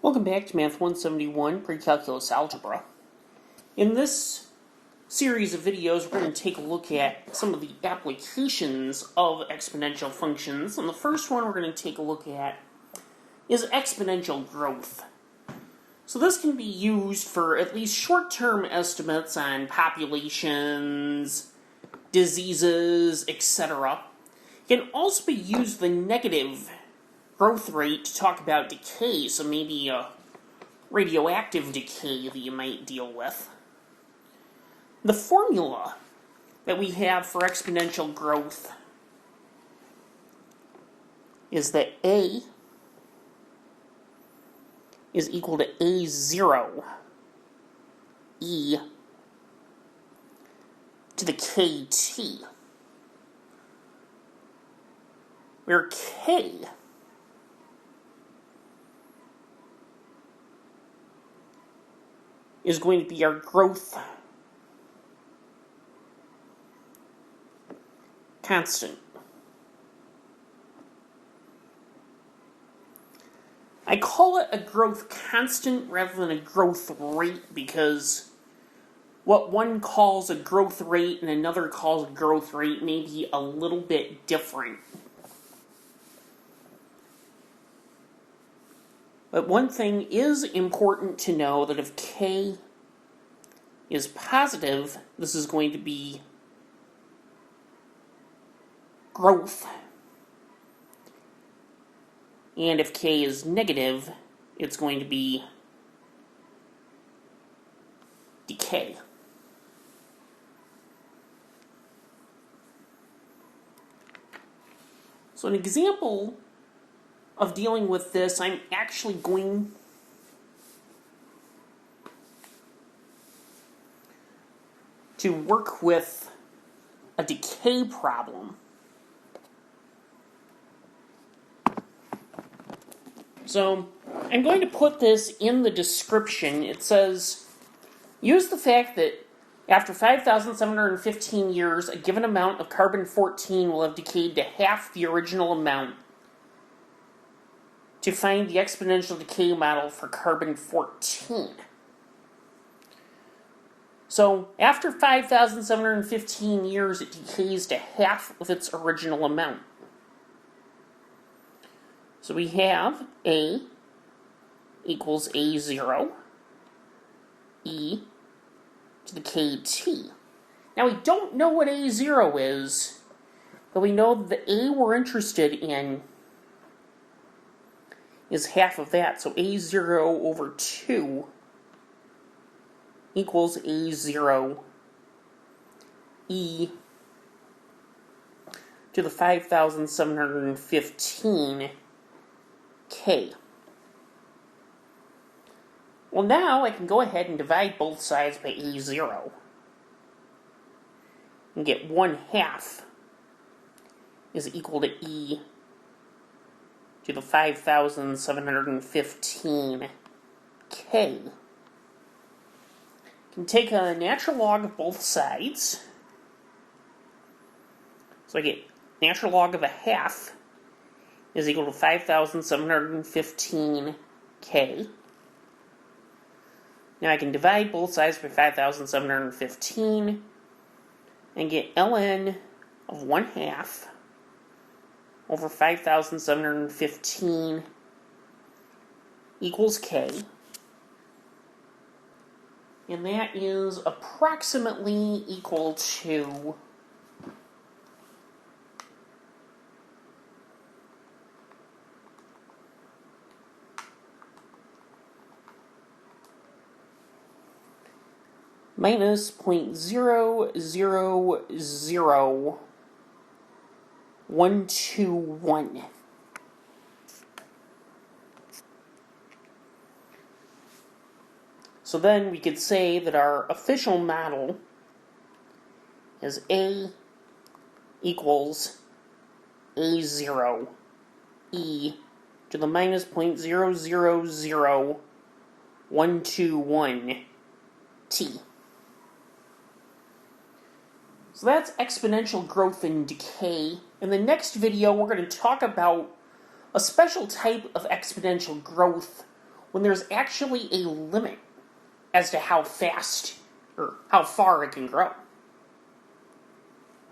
Welcome back to Math 171, Pre-Calculus Algebra. In this series of videos, we're going to take a look at some of the applications of exponential functions. And the first one we're going to take a look at is exponential growth. So this can be used for at least short-term estimates on populations, diseases, etc. It can also be used the negative growth rate to talk about decay, so maybe a radioactive decay that you might deal with. The formula that we have for exponential growth is that A is equal to A0 e to the kt, where k is going to be our growth constant. I call it a growth constant rather than a growth rate because what one calls a growth rate and another calls a growth rate may be a little bit different. But one thing is important to know, that if k is positive, this is going to be growth. And if k is negative, it's going to be decay. So an example of dealing with this, I'm actually going to work with a decay problem. So I'm going to put this in the description. It says, use the fact that after 5,715 years, a given amount of carbon-14 will have decayed to half the original amount to find the exponential decay model for carbon-14. So, after 5,715 years, it decays to half of its original amount. So we have A equals A0 e to the kt. Now we don't know what A0 is, but we know that the A we're interested in is half of that. So A0 over 2 equals A0 e to the 5,715 k. Well, now I can go ahead and divide both sides by A0 and get 1/2 is equal to e to the 5,715 k. I can take a natural log of both sides. So I get natural log of 1/2 is equal to 5,715 k. Now I can divide both sides by 5,715 and get ln of 1/2 over 5,715 equals k. And that is approximately equal to minus 0.000121. So then we could say that our official model is A equals A0 e to the minus 0.000121 t. So that's exponential growth and decay. In the next video, we're going to talk about a special type of exponential growth, when there's actually a limit as to how fast or how far it can grow.